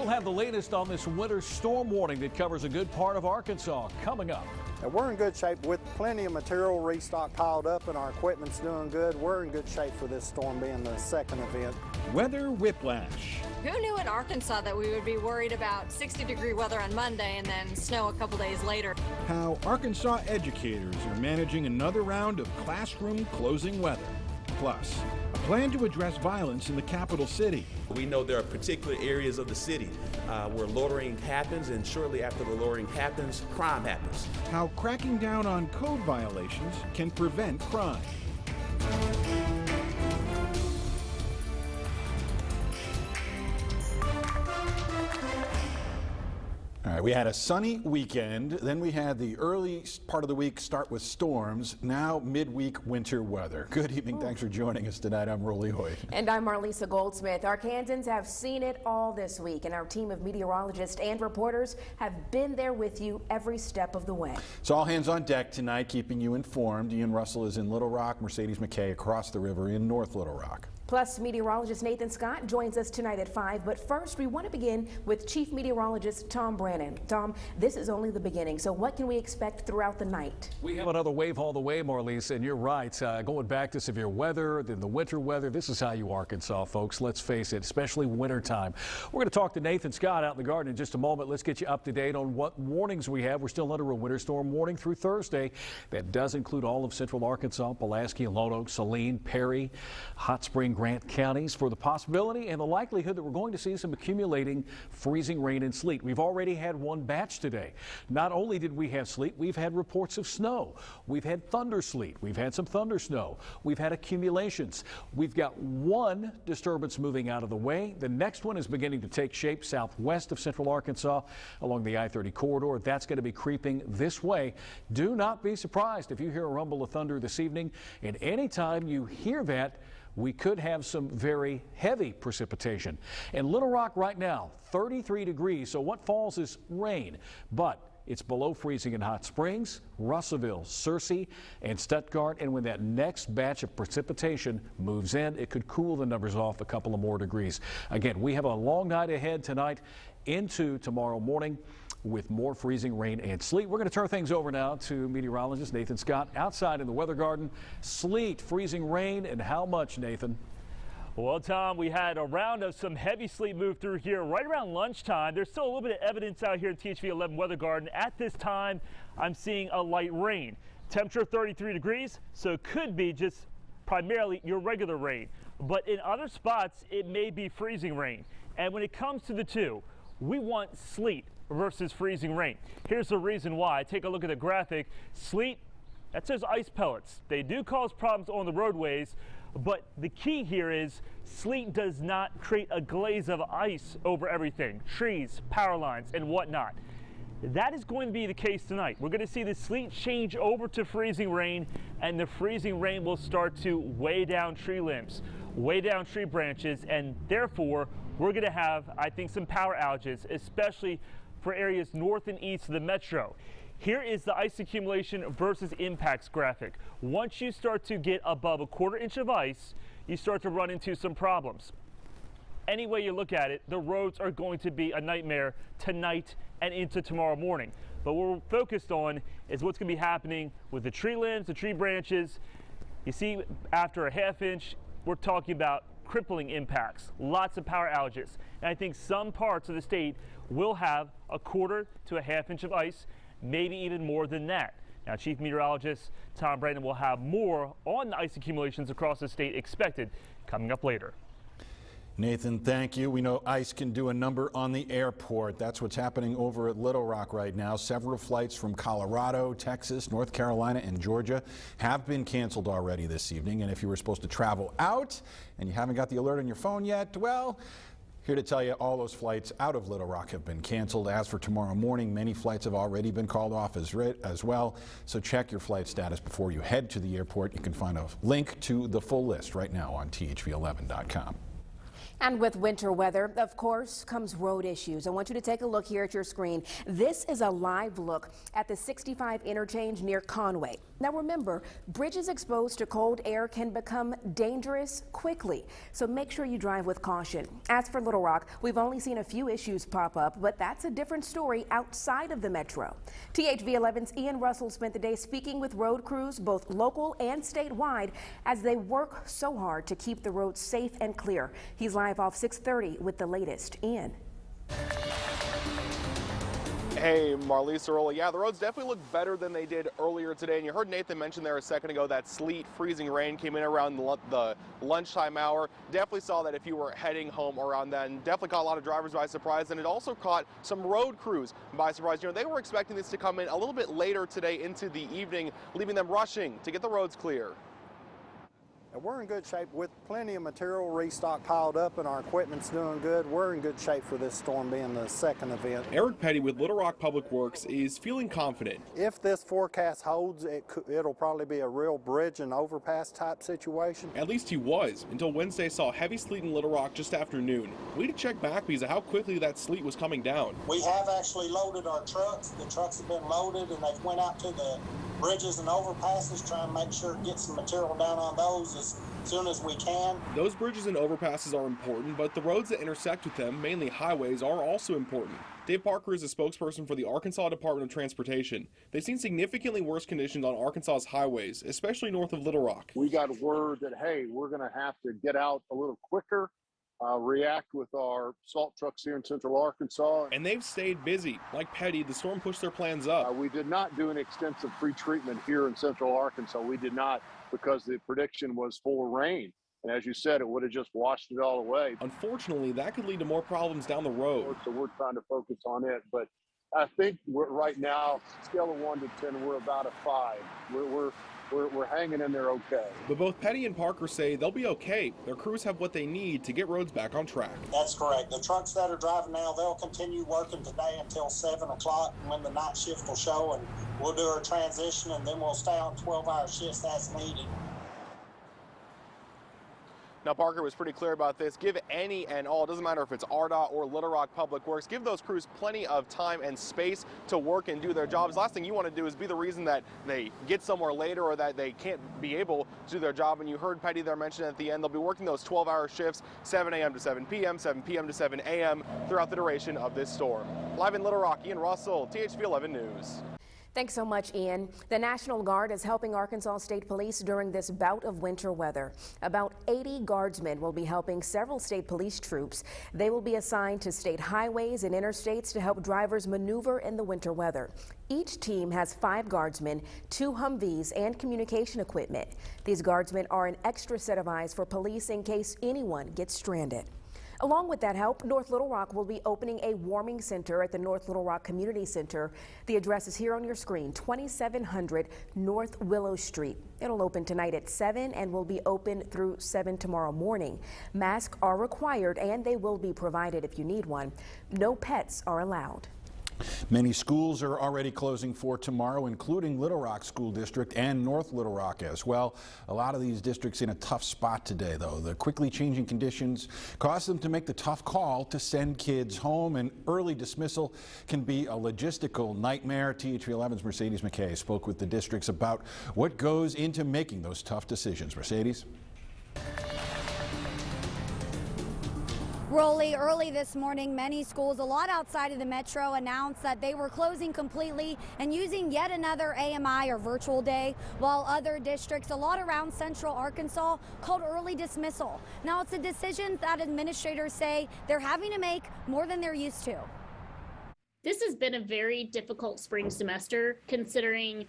We'll have the latest on this winter storm warning that covers a good part of Arkansas coming up. And we're in good shape with plenty of material restock piled up, and our equipment's doing good. We're in good shape for this storm being the second event. Weather whiplash. Who knew in Arkansas that we would be worried about 60-degree weather on Monday and then snow a couple days later? How Arkansas educators are managing another round of classroom closing weather. Plus, a plan to address violence in the capital city. We know there are particular areas of the city where loitering happens, and shortly after the loitering happens, crime happens. How cracking down on code violations can prevent crime. All right, we had a sunny weekend, then we had the early part of the week start with storms, now midweek winter weather. Good evening, thanks for joining us tonight. I'm Rolly Hoyt. And I'm Marlisa Goldsmith. Arkansans have seen it all this week, and our team of meteorologists and reporters have been there with you every step of the way. It's all hands on deck tonight, keeping you informed. Ian Russell is in Little Rock, Mercedes McKay across the river in North Little Rock. Plus, meteorologist Nathan Scott joins us tonight at 5. But first, we want to begin with Chief Meteorologist Tom Brannon. Tom, this is only the beginning, so what can we expect throughout the night? We have another wave all the way, Marlise, and you're right. Going back to severe weather, then the winter weather, this is how you Arkansas, folks. Let's face it, especially wintertime. We're going to talk to Nathan Scott out in the garden in just a moment. Let's get you up to date on what warnings we have. We're still under a winter storm warning through Thursday. That does include all of central Arkansas, Pulaski, Lone Oak, Saline, Perry, Hot Spring, Grant counties for the possibility and the likelihood that we're going to see some accumulating freezing rain and sleet. We've already had one batch today. Not only did we have sleet, we've had reports of snow. We've had thunder sleet. We've had some thunder snow. We've had accumulations. We've got one disturbance moving out of the way. The next one is beginning to take shape southwest of central Arkansas along the I-30 corridor. That's going to be creeping this way. Do not be surprised if you hear a rumble of thunder this evening. And anytime you hear that, we could have some very heavy precipitation. In Little Rock right now, 33 degrees, so what falls is rain, but it's below freezing in Hot Springs, Russellville, Searcy, and Stuttgart. And when that next batch of precipitation moves in, it could cool the numbers off a couple of more degrees. Again, we have a long night ahead tonight into tomorrow morning with more freezing rain and sleet. We're going to turn things over now to meteorologist Nathan Scott outside in the weather garden. Sleet, freezing rain, and how much, Nathan? Well, Tom, we had a round of some heavy sleet move through here right around lunchtime. There's still a little bit of evidence out here in THV11 weather garden. At this time, I'm seeing a light rain. Temperature 33 degrees, so it could be just primarily your regular rain. But in other spots, it may be freezing rain. And when it comes to the two, we want sleet versus freezing rain. Here's the reason why. Take a look at the graphic. Sleet, that says ice pellets. They do cause problems on the roadways, but the key here is sleet does not create a glaze of ice over everything, trees, power lines, and whatnot. That is going to be the case tonight. We're going to see the sleet change over to freezing rain, and the freezing rain will start to weigh down tree limbs, weigh down tree branches, and therefore we're going to have, I think, some power outages, especially for areas north and east of the metro. Here is the ice accumulation versus impacts graphic. Once you start to get above a quarter-inch of ice, you start to run into some problems. Any way you look at it, the roads are going to be a nightmare tonight and into tomorrow morning. But what we're focused on is what's going to be happening with the tree limbs, the tree branches. You see, after a half inch, we're talking about crippling impacts, lots of power outages. And I think some parts of the state will have a quarter to a half inch of ice, maybe even more than that. Now, Chief Meteorologist Tom Brannon will have more on the ice accumulations across the state expected coming up later. Nathan, thank you. We know ice can do a number on the airport. That's what's happening over at Little Rock right now. Several flights from Colorado, Texas, North Carolina, and Georgia have been canceled already this evening. And if you were supposed to travel out and you haven't got the alert on your phone yet, well, here to tell you all those flights out of Little Rock have been canceled. As for tomorrow morning, many flights have already been called off as well. So check your flight status before you head to the airport. You can find a link to the full list right now on THV11.com. And with winter weather, of course, comes road issues. I want you to take a look here at your screen. This is a live look at the 65 interchange near Conway. Now remember, bridges exposed to cold air can become dangerous quickly, so make sure you drive with caution. As for Little Rock, we've only seen a few issues pop up, but that's a different story outside of the metro. THV11's Ian Russell spent the day speaking with road crews, both local and statewide, as they work so hard to keep the roads safe and clear. He's live off 6:30 with the latest. Ian. Hey, Marlise Arola. Yeah, the roads definitely look better than they did earlier today. And you heard Nathan mention there a second ago that sleet, freezing rain came in around the lunchtime hour. Definitely saw that if you were heading home around then. Definitely caught a lot of drivers by surprise. And it also caught some road crews by surprise. You know, they were expecting this to come in a little bit later today into the evening, leaving them rushing to get the roads clear. And we're in good shape with plenty of material restock piled up, and our equipment's doing good. We're in good shape for this storm being the second event. Eric Petty with Little Rock Public Works is feeling confident. If this forecast holds, it'll probably be a real bridge and overpass type situation. At least he was, until Wednesday saw heavy sleet in Little Rock just after noon. We had to check back because of how quickly that sleet was coming down. We have actually loaded our trucks. The trucks have been loaded, and they've went out to the bridges and overpasses, trying to make sure to get some material down on those as soon as we can. Those bridges and overpasses are important, but the roads that intersect with them, mainly highways, are also important. Dave Parker is a spokesperson for the Arkansas Department of Transportation. They've seen significantly worse conditions on Arkansas's highways, especially north of Little Rock. We got word that, hey, we're going to have to get out a little quicker, react with our salt trucks here in central Arkansas. And they've stayed busy. Like Petty, the storm pushed their plans up. We did not do an extensive pre-treatment here in central Arkansas. We did not, because the prediction was for rain. And as you said, it would have just washed it all away. Unfortunately, that could lead to more problems down the road. So we're trying to focus on it. But I think right now, scale of 1 to 10, we're about a 5. We're hanging in there okay. But both Petty and Parker say they'll be okay. Their crews have what they need to get roads back on track. That's correct. The trucks that are driving now, they'll continue working today until 7 o'clock when the night shift will show, and we'll do our transition, and then we'll stay on 12-hour shifts as needed. Now, Parker was pretty clear about this. Give any and all, it doesn't matter if it's RDOT or Little Rock Public Works, give those crews plenty of time and space to work and do their jobs. Last thing you want to do is be the reason that they get somewhere later or that they can't be able to do their job. And you heard Petty there mention at the end, they'll be working those 12-hour shifts, 7 a.m. to 7 p.m., 7 p.m. to 7 a.m. throughout the duration of this storm. Live in Little Rock, Ian Russell, THV11 News. Thanks so much, Ian. The National Guard is helping Arkansas State Police during this bout of winter weather. About 80 guardsmen will be helping several state police troops. They will be assigned to state highways and interstates to help drivers maneuver in the winter weather. Each team has 5 guardsmen, 2 Humvees, and communication equipment. These guardsmen are an extra set of eyes for police in case anyone gets stranded. Along with that help, North Little Rock will be opening a warming center at the North Little Rock Community Center. The address is here on your screen, 2700 North Willow Street. It'll open tonight at 7 and will be open through 7 tomorrow morning. Masks are required and they will be provided if you need one. No pets are allowed. Many schools are already closing for tomorrow, including Little Rock School District and North Little Rock as well. A lot of these districts in a tough spot today, though. The quickly changing conditions cause them to make the tough call to send kids home, and early dismissal can be a logistical nightmare. THV11's Mercedes McKay spoke with the districts about what goes into making those tough decisions. Mercedes? Rolly, early this morning, many schools, a lot outside of the metro, announced that they were closing completely and using yet another AMI or virtual day, while other districts, a lot around central Arkansas, called early dismissal. Now, it's a decision that administrators say they're having to make more than they're used to. This has been a very difficult spring semester, considering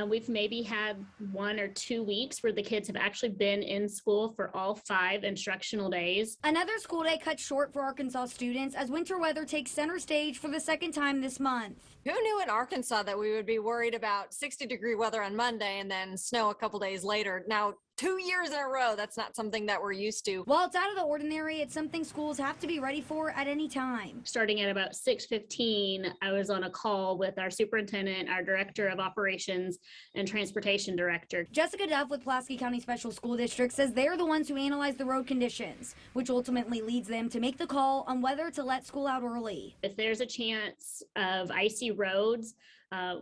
we've maybe had 1 or 2 weeks where the kids have actually been in school for all 5 instructional days. Another school day cut short for Arkansas students as winter weather takes center stage for the second time this month. Who knew in Arkansas that we would be worried about 60-degree weather on Monday and then snow a couple days later? Now, 2 years in a row. That's not something that we're used to. While it's out of the ordinary, it's something schools have to be ready for at any time. Starting at about 6:15, I was on a call with our superintendent, our director of operations, and transportation director. Jessica Duff with Pulaski County Special School District says they're the ones who analyze the road conditions, which ultimately leads them to make the call on whether to let school out early. If there's a chance of icy roads,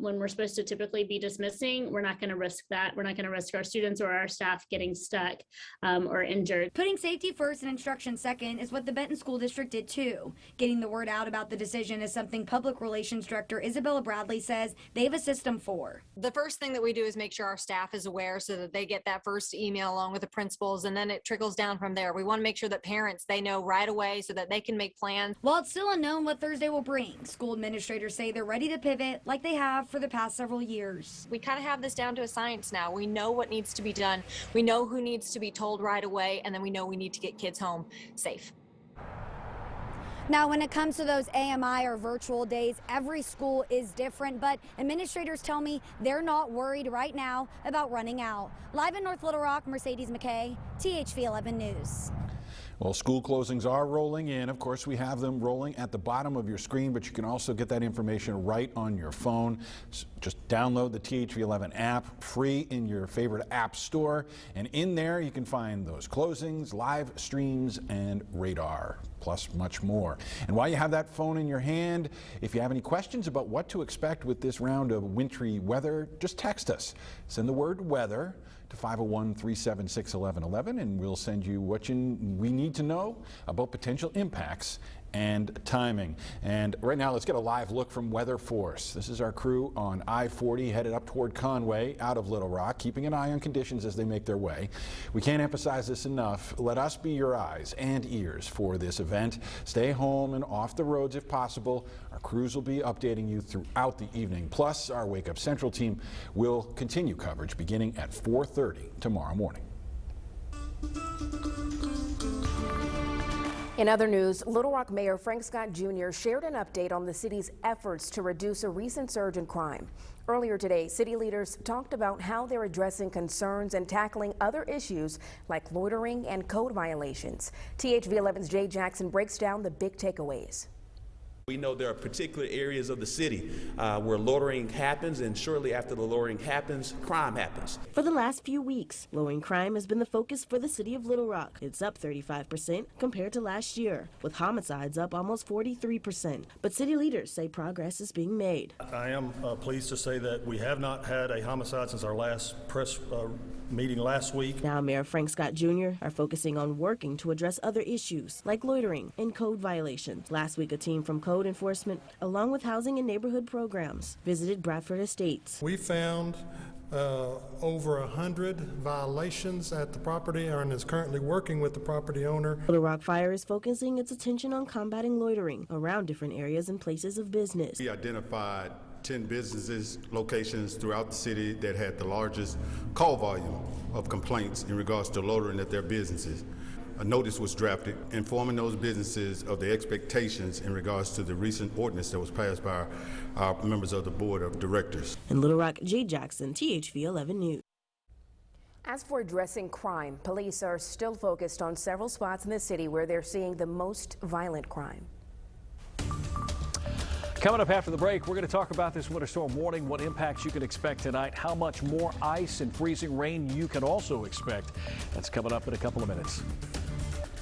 when we're supposed to typically be dismissing, we're not going to risk that. We're not going to risk our students or our staff getting stuck or injured. Putting safety first and instruction second is what the Benton School District did too. Getting the word out about the decision is something Public Relations Director Isabella Bradley says they have a system for. The first thing that we do is make sure our staff is aware so that they get that first email along with the principals, and then it trickles down from there. We want to make sure that parents, they know right away so that they can make plans. While it's still unknown what Thursday will bring, school administrators say they're ready to pivot like they have for the past several years. We kind of have this down to a science now. We know what needs to be done. We know who needs to be told right away, and then we know we need to get kids home safe. Now, when it comes to those AMI or virtual days, every school is different, but administrators tell me they're not worried right now about running out. Live in North Little Rock, Mercedes McKay, THV11 News. Well, school closings are rolling in. Of course, we have them rolling at the bottom of your screen, but you can also get that information right on your phone. Just download the THV11 app, free in your favorite app store. And in there, you can find those closings, live streams, and radar, plus much more. And while you have that phone in your hand, if you have any questions about what to expect with this round of wintry weather, just text us. Send the word weather to 501-376-1111, and we'll send you what we need to know about potential impacts and timing. And right now, let's get a live look from Weather Force. This is our crew on I-40 headed up toward Conway out of Little Rock, keeping an eye on conditions as they make their way. We can't emphasize this enough. Let us be your eyes and ears for this event. Stay home and off the roads if possible. Our crews will be updating you throughout the evening. Plus, our Wake Up Central team will continue coverage beginning at 4:30 tomorrow morning. In other news, Little Rock Mayor Frank Scott Jr. shared an update on the city's efforts to reduce a recent surge in crime. Earlier today, city leaders talked about how they're addressing concerns and tackling other issues like loitering and code violations. THV11's Jay Jackson breaks down the big takeaways. We know there are particular areas of the city where loitering happens, and shortly after the loitering happens, crime happens. For the last few weeks, lowering crime has been the focus for the city of Little Rock. It's up 35% compared to last year, with homicides up almost 43%. But city leaders say progress is being made. I am pleased to say that we have not had a homicide since our last press meeting last week. Now Mayor Frank Scott Jr. are focusing on working to address other issues like loitering and code violations. Last week, a team from Code Enforcement, along with housing and neighborhood programs, visited Bradford Estates. We found over 100 violations at the property and is currently working with the property owner. Little Rock Fire is focusing its attention on combating loitering around different areas and places of business. We identified 10 businesses, locations throughout the city that had the largest call volume of complaints in regards to loitering at their businesses. A notice was drafted informing those businesses of the expectations in regards to the recent ordinance that was passed by our members of the board of directors. In Little Rock, Jay Jackson, THV11 News. As for addressing crime, police are still focused on several spots in the city where they're seeing the most violent crime. Coming up after the break, we're going to talk about this winter storm warning, what impacts you can expect tonight, how much more ice and freezing rain you can also expect. That's coming up in a couple of minutes.